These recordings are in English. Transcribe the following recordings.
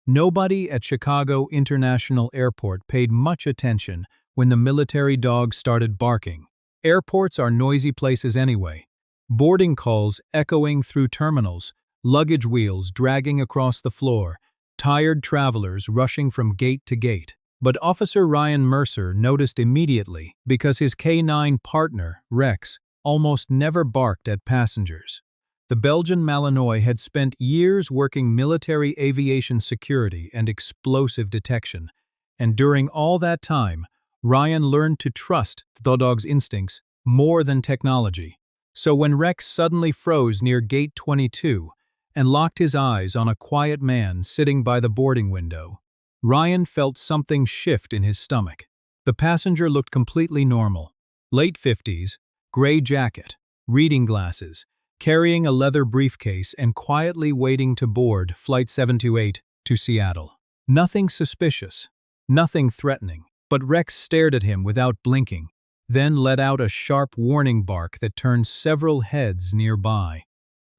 Nobody at Chicago International Airport paid much attention when the military dog started barking. Airports are noisy places anyway. Boarding calls echoing through terminals, luggage wheels dragging across the floor, tired travelers rushing from gate to gate. But Officer Ryan Mercer noticed immediately because his K9 partner, Rex, almost never barked at passengers. The Belgian Malinois had spent years working military aviation security and explosive detection, and during all that time, Ryan learned to trust the dog's instincts more than technology. So when Rex suddenly froze near Gate 22 and locked his eyes on a quiet man sitting by the boarding window, Ryan felt something shift in his stomach. The passenger looked completely normal. Late 50s, gray jacket, reading glasses, carrying a leather briefcase and quietly waiting to board Flight 728 to Seattle. Nothing suspicious, nothing threatening, but Rex stared at him without blinking, then let out a sharp warning bark that turned several heads nearby.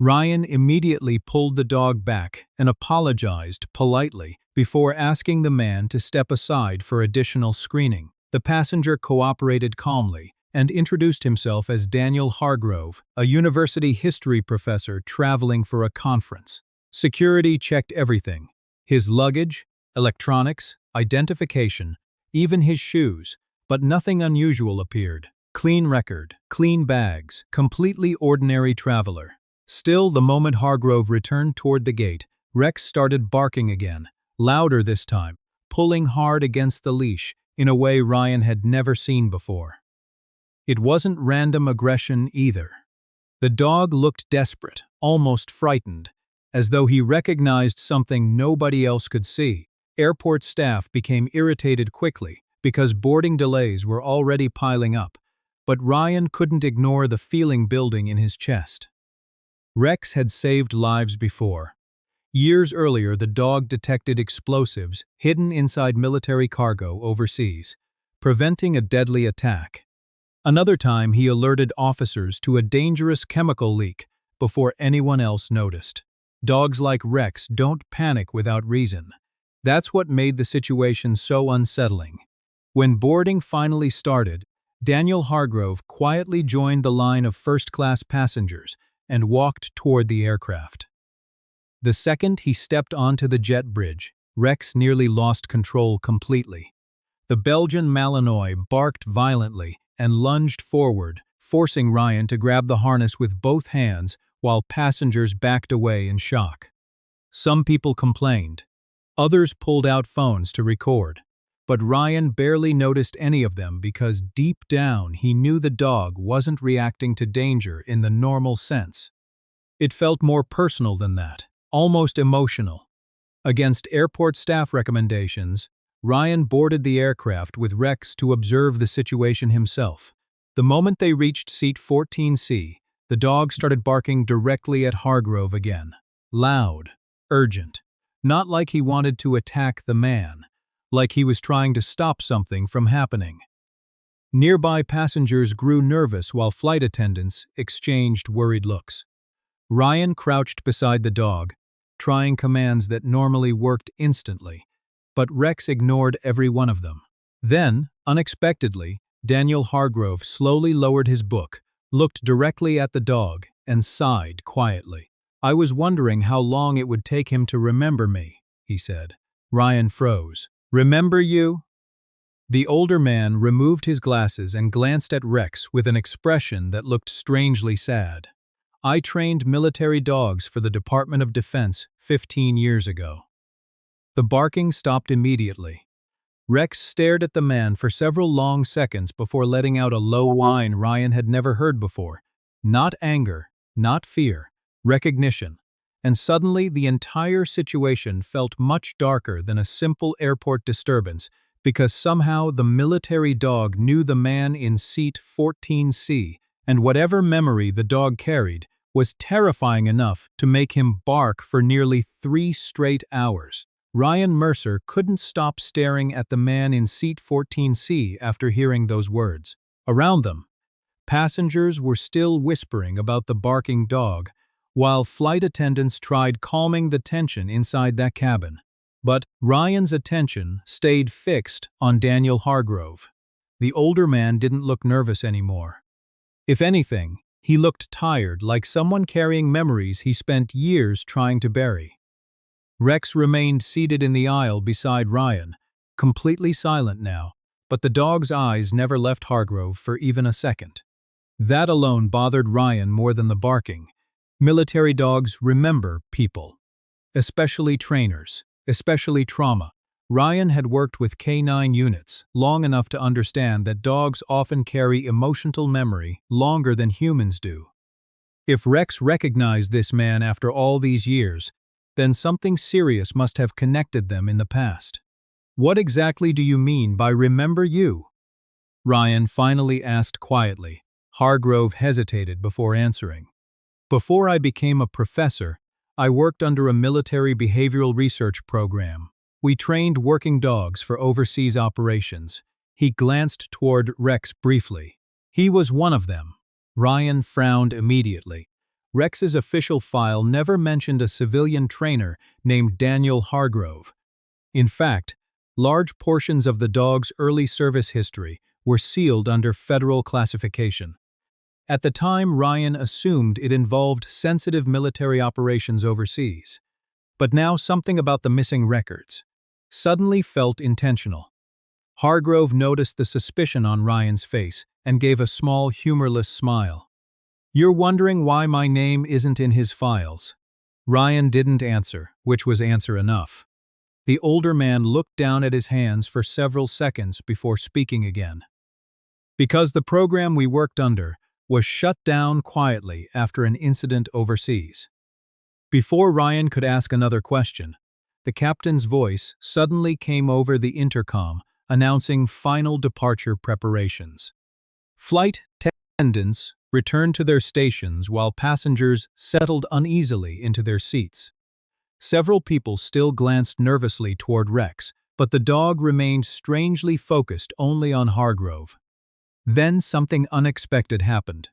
Ryan immediately pulled the dog back and apologized politely before asking the man to step aside for additional screening. The passenger cooperated calmly and introduced himself as Daniel Hargrove, a university history professor traveling for a conference. Security checked everything: his luggage, electronics, identification, even his shoes, but nothing unusual appeared. Clean record, clean bags, completely ordinary traveler. Still, the moment Hargrove returned toward the gate, Rex started barking again, louder this time, pulling hard against the leash in a way Ryan had never seen before. It wasn't random aggression either. The dog looked desperate, almost frightened, as though he recognized something nobody else could see. Airport staff became irritated quickly because boarding delays were already piling up, but Ryan couldn't ignore the feeling building in his chest. Rex had saved lives before. Years earlier, the dog detected explosives hidden inside military cargo overseas, preventing a deadly attack. Another time, he alerted officers to a dangerous chemical leak before anyone else noticed. Dogs like Rex don't panic without reason. That's what made the situation so unsettling. When boarding finally started, Daniel Hargrove quietly joined the line of first-class passengers and walked toward the aircraft. The second he stepped onto the jet bridge, Rex nearly lost control completely. The Belgian Malinois barked violently and lunged forward, forcing Ryan to grab the harness with both hands while passengers backed away in shock. Some people complained. Others pulled out phones to record. But Ryan barely noticed any of them because deep down he knew the dog wasn't reacting to danger in the normal sense. It felt more personal than that, almost emotional. Against airport staff recommendations, Ryan boarded the aircraft with Rex to observe the situation himself. The moment they reached seat 14C, the dog started barking directly at Hargrove again. Loud, urgent, not like he wanted to attack the man, like he was trying to stop something from happening. Nearby passengers grew nervous while flight attendants exchanged worried looks. Ryan crouched beside the dog, trying commands that normally worked instantly, but Rex ignored every one of them. Then, unexpectedly, Daniel Hargrove slowly lowered his book, looked directly at the dog, and sighed quietly. "I was wondering how long it would take him to remember me," he said. Ryan froze. "Remember you?" The older man removed his glasses and glanced at Rex with an expression that looked strangely sad. "I trained military dogs for the Department of Defense 15 years ago." The barking stopped immediately. Rex stared at the man for several long seconds before letting out a low whine Ryan had never heard before. Not anger, not fear, recognition. And suddenly the entire situation felt much darker than a simple airport disturbance because somehow the military dog knew the man in seat 14C, and whatever memory the dog carried was terrifying enough to make him bark for nearly 3 straight hours. Ryan Mercer couldn't stop staring at the man in seat 14C after hearing those words. Around them, passengers were still whispering about the barking dog, while flight attendants tried calming the tension inside that cabin. But Ryan's attention stayed fixed on Daniel Hargrove. The older man didn't look nervous anymore. If anything, he looked tired, like someone carrying memories he spent years trying to bury. Rex remained seated in the aisle beside Ryan, completely silent now, but the dog's eyes never left Hargrove for even a second. That alone bothered Ryan more than the barking. Military dogs remember people, especially trainers, especially trauma. Ryan had worked with K9 units long enough to understand that dogs often carry emotional memory longer than humans do. If Rex recognized this man after all these years, then something serious must have connected them in the past. "What exactly do you mean by remember you?" Ryan finally asked quietly. Hargrove hesitated before answering. "Before I became a professor, I worked under a military behavioral research program. We trained working dogs for overseas operations." He glanced toward Rex briefly. "He was one of them." Ryan frowned immediately. Rex's official file never mentioned a civilian trainer named Daniel Hargrove. In fact, large portions of the dog's early service history were sealed under federal classification. At the time, Ryan assumed it involved sensitive military operations overseas. But now something about the missing records suddenly felt intentional. Hargrove noticed the suspicion on Ryan's face and gave a small, humorless smile. "You're wondering why my name isn't in his files?" Ryan didn't answer, which was answer enough. The older man looked down at his hands for several seconds before speaking again. "Because the program we worked under was shut down quietly after an incident overseas." Before Ryan could ask another question, the captain's voice suddenly came over the intercom, announcing final departure preparations. Flight attendants returned to their stations while passengers settled uneasily into their seats. Several people still glanced nervously toward Rex, but the dog remained strangely focused only on Hargrove. Then something unexpected happened.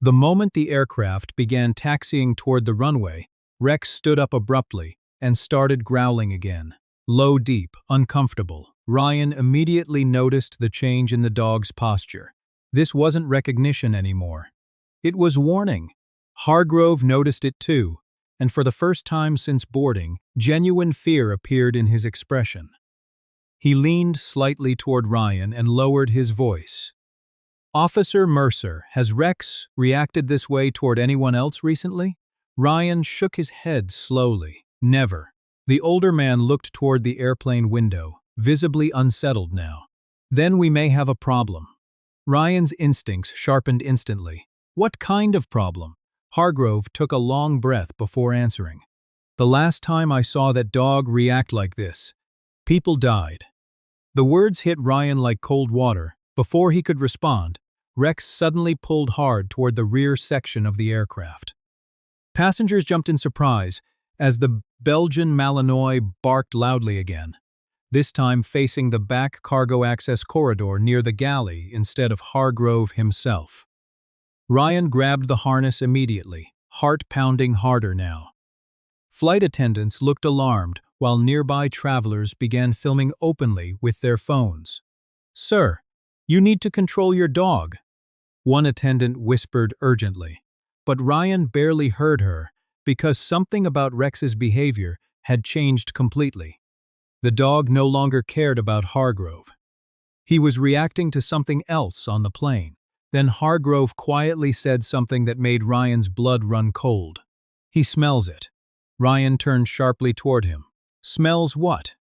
The moment the aircraft began taxiing toward the runway, Rex stood up abruptly and started growling again. Low, deep, uncomfortable. Ryan immediately noticed the change in the dog's posture. This wasn't recognition anymore. It was warning. Hargrove noticed it too, and for the first time since boarding, genuine fear appeared in his expression. He leaned slightly toward Ryan and lowered his voice. "Officer Mercer, has Rex reacted this way toward anyone else recently?" Ryan shook his head slowly. "Never." The older man looked toward the airplane window, visibly unsettled now. "Then we may have a problem." Ryan's instincts sharpened instantly. "What kind of problem?" Hargrove took a long breath before answering. "The last time I saw that dog react like this, people died." The words hit Ryan like cold water. Before he could respond, Rex suddenly pulled hard toward the rear section of the aircraft. Passengers jumped in surprise as the Belgian Malinois barked loudly again, this time facing the back cargo access corridor near the galley instead of Hargrove himself. Ryan grabbed the harness immediately, heart pounding harder now. Flight attendants looked alarmed while nearby travelers began filming openly with their phones. "Sir, you need to control your dog," one attendant whispered urgently. But Ryan barely heard her because something about Rex's behavior had changed completely. The dog no longer cared about Hargrove. He was reacting to something else on the plane. Then Hargrove quietly said something that made Ryan's blood run cold. "He smells it." Ryan turned sharply toward him. "Smells what?"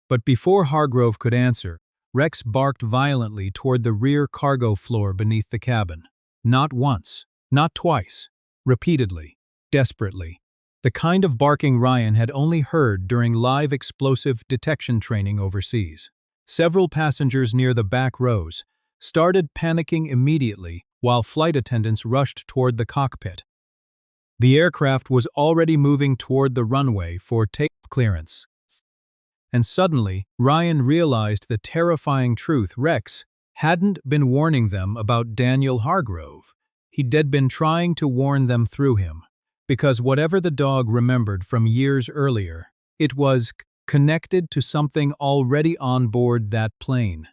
But before Hargrove could answer, Rex barked violently toward the rear cargo floor beneath the cabin. Not once, not twice, repeatedly, desperately. The kind of barking Ryan had only heard during live explosive detection training overseas. Several passengers near the back rows started panicking immediately while flight attendants rushed toward the cockpit. The aircraft was already moving toward the runway for takeoff clearance. And suddenly, Ryan realized the terrifying truth. Rex hadn't been warning them about Daniel Hargrove. He'd been trying to warn them through him. Because whatever the dog remembered from years earlier, it was connected to something already on board that plane.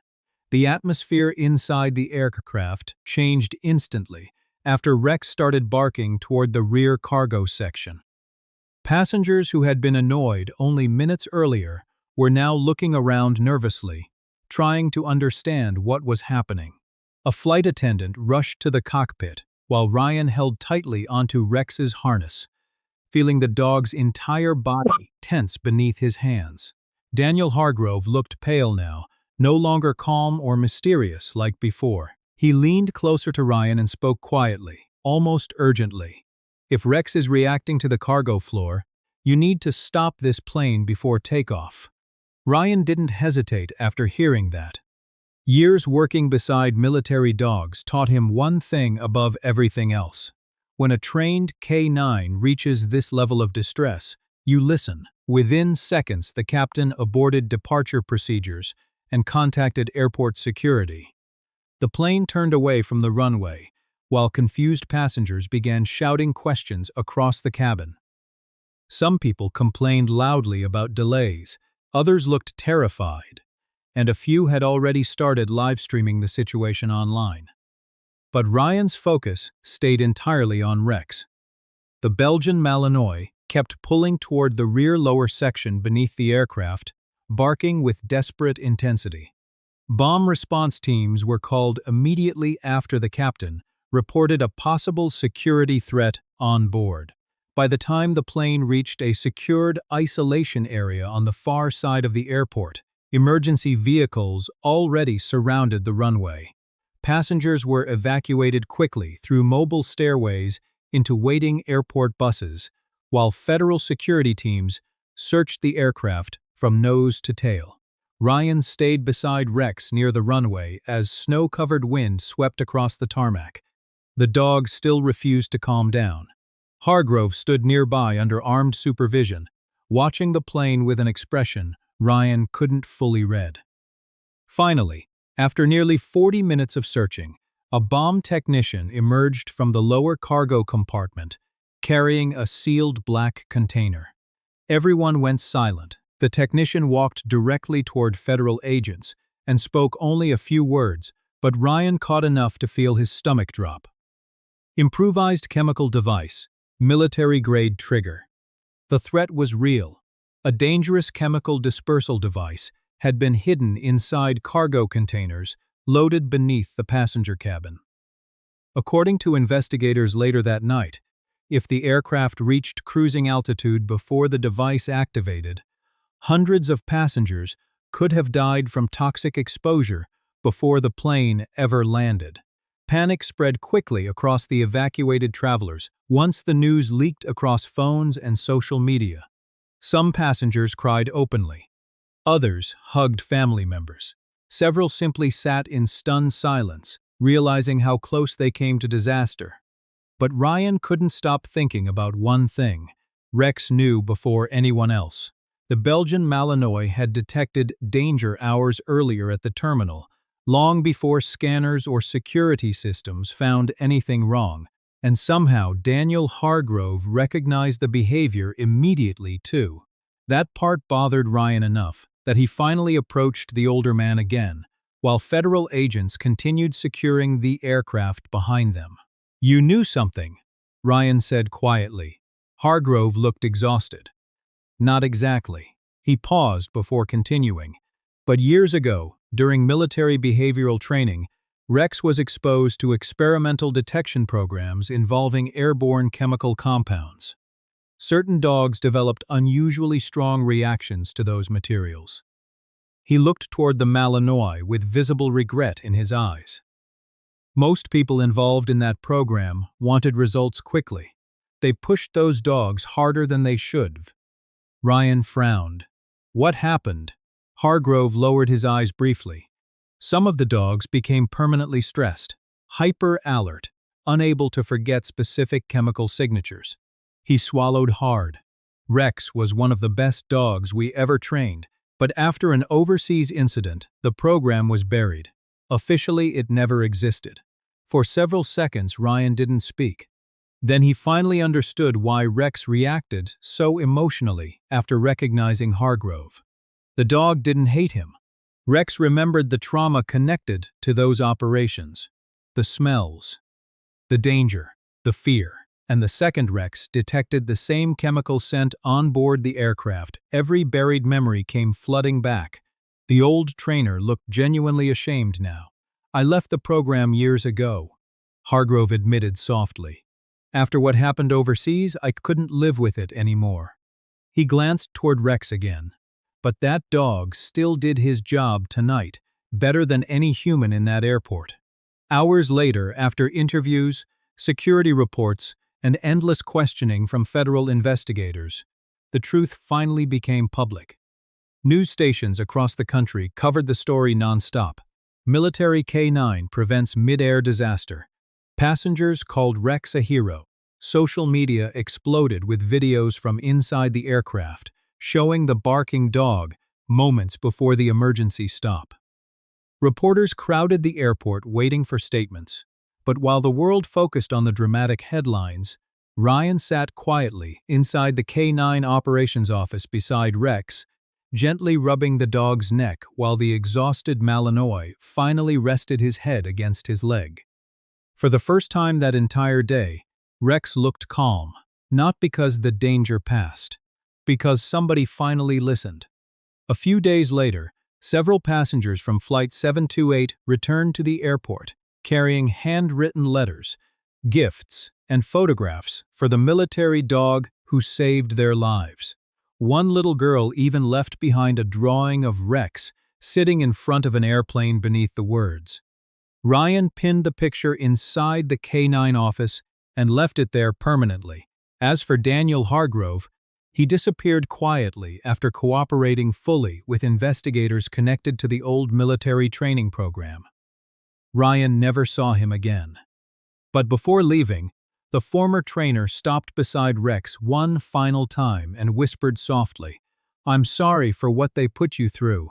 The atmosphere inside the aircraft changed instantly after Rex started barking toward the rear cargo section. Passengers who had been annoyed only minutes earlier were now looking around nervously, trying to understand what was happening. A flight attendant rushed to the cockpit while Ryan held tightly onto Rex's harness, feeling the dog's entire body tense beneath his hands. Daniel Hargrove looked pale now, no longer calm or mysterious like before. He leaned closer to Ryan and spoke quietly, almost urgently. "If Rex is reacting to the cargo floor, you need to stop this plane before takeoff." Ryan didn't hesitate after hearing that. Years working beside military dogs taught him one thing above everything else. When a trained K9 reaches this level of distress, you listen. Within seconds, the captain aborted departure procedures and contacted airport security. The plane turned away from the runway, while confused passengers began shouting questions across the cabin. Some people complained loudly about delays, others looked terrified, and a few had already started live streaming the situation online. But Ryan's focus stayed entirely on Rex. The Belgian Malinois kept pulling toward the rear lower section beneath the aircraft, barking with desperate intensity. Bomb response teams were called immediately after the captain reported a possible security threat on board. By the time the plane reached a secured isolation area on the far side of the airport, emergency vehicles already surrounded the runway. Passengers were evacuated quickly through mobile stairways into waiting airport buses, while federal security teams searched the aircraft from nose to tail. Ryan stayed beside Rex near the runway as snow-covered wind swept across the tarmac. The dog still refused to calm down. Hargrove stood nearby under armed supervision, watching the plane with an expression Ryan couldn't fully read. Finally, after nearly 40 minutes of searching, a bomb technician emerged from the lower cargo compartment, carrying a sealed black container. Everyone went silent. The technician walked directly toward federal agents and spoke only a few words, but Ryan caught enough to feel his stomach drop. Improvised chemical device, military-grade trigger. The threat was real. A dangerous chemical dispersal device had been hidden inside cargo containers loaded beneath the passenger cabin. According to investigators later that night, if the aircraft reached cruising altitude before the device activated, hundreds of passengers could have died from toxic exposure before the plane ever landed. Panic spread quickly across the evacuated travelers once the news leaked across phones and social media. Some passengers cried openly. Others hugged family members. Several simply sat in stunned silence, realizing how close they came to disaster. But Ryan couldn't stop thinking about one thing. Rex knew before anyone else. The Belgian Malinois had detected danger hours earlier at the terminal, long before scanners or security systems found anything wrong, and somehow Daniel Hargrove recognized the behavior immediately too. That part bothered Ryan enough that he finally approached the older man again, while federal agents continued securing the aircraft behind them. "You knew something," Ryan said quietly. Hargrove looked exhausted. "Not exactly." He paused before continuing. "But years ago, during military behavioral training, Rex was exposed to experimental detection programs involving airborne chemical compounds. Certain dogs developed unusually strong reactions to those materials." He looked toward the Malinois with visible regret in his eyes. "Most people involved in that program wanted results quickly. They pushed those dogs harder than they should." Ryan frowned. "What happened?" Hargrove lowered his eyes briefly. "Some of the dogs became permanently stressed, hyper-alert, unable to forget specific chemical signatures." He swallowed hard. Rex was one of the best dogs we ever trained, but after an overseas incident, the program was buried. Officially, it never existed. For several seconds, Ryan didn't speak. Then he finally understood why Rex reacted so emotionally after recognizing Hargrove. The dog didn't hate him. Rex remembered the trauma connected to those operations. The smells, the danger, the fear. And the second Rex detected the same chemical scent on board the aircraft. Every buried memory came flooding back. The old trainer looked genuinely ashamed now. "I left the program years ago," Hargrove admitted softly. "After what happened overseas, I couldn't live with it anymore." He glanced toward Rex again. But that dog still did his job tonight, better than any human in that airport. Hours later, after interviews, security reports, and endless questioning from federal investigators, the truth finally became public. News stations across the country covered the story nonstop. Military K-9 prevents mid-air disaster. Passengers called Rex a hero. Social media exploded with videos from inside the aircraft, showing the barking dog moments before the emergency stop. Reporters crowded the airport waiting for statements. But while the world focused on the dramatic headlines, Ryan sat quietly inside the K-9 operations office beside Rex, gently rubbing the dog's neck while the exhausted Malinois finally rested his head against his leg. For the first time that entire day, Rex looked calm, not because the danger passed, because somebody finally listened. A few days later, several passengers from Flight 728 returned to the airport, carrying handwritten letters, gifts, and photographs for the military dog who saved their lives. One little girl even left behind a drawing of Rex sitting in front of an airplane beneath the words. Ryan pinned the picture inside the K-9 office and left it there permanently. As for Daniel Hargrove, he disappeared quietly after cooperating fully with investigators connected to the old military training program. Ryan never saw him again. But before leaving, the former trainer stopped beside Rex one final time and whispered softly, "I'm sorry for what they put you through."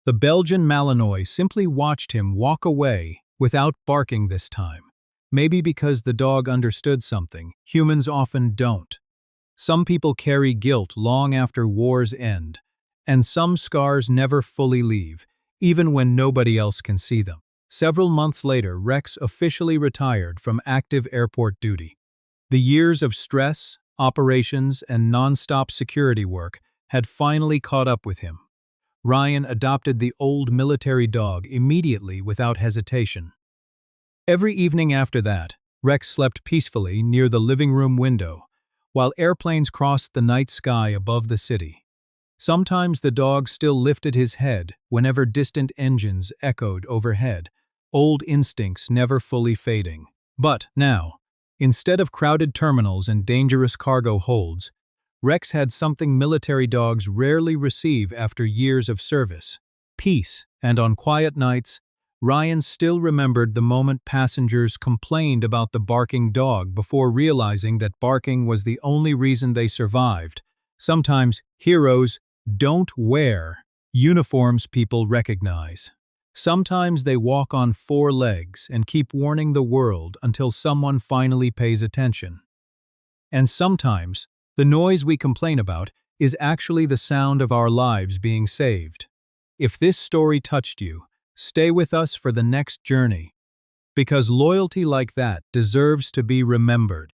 The Belgian Malinois simply watched him walk away without barking this time. Maybe because the dog understood something humans often don't. Some people carry guilt long after wars end, and some scars never fully leave, even when nobody else can see them. Several months later, Rex officially retired from active airport duty. The years of stress, operations, and non-stop security work had finally caught up with him. Ryan adopted the old military dog immediately without hesitation. Every evening after that, Rex slept peacefully near the living room window, while airplanes crossed the night sky above the city. Sometimes the dog still lifted his head whenever distant engines echoed overhead, old instincts never fully fading. But now, instead of crowded terminals and dangerous cargo holds, Rex had something military dogs rarely receive after years of service: peace. And on quiet nights, Ryan still remembered the moment passengers complained about the barking dog before realizing that barking was the only reason they survived. Sometimes heroes don't wear uniforms people recognize. Sometimes they walk on four legs and keep warning the world until someone finally pays attention. And sometimes, the noise we complain about is actually the sound of our lives being saved. If this story touched you, stay with us for the next journey, because loyalty like that deserves to be remembered.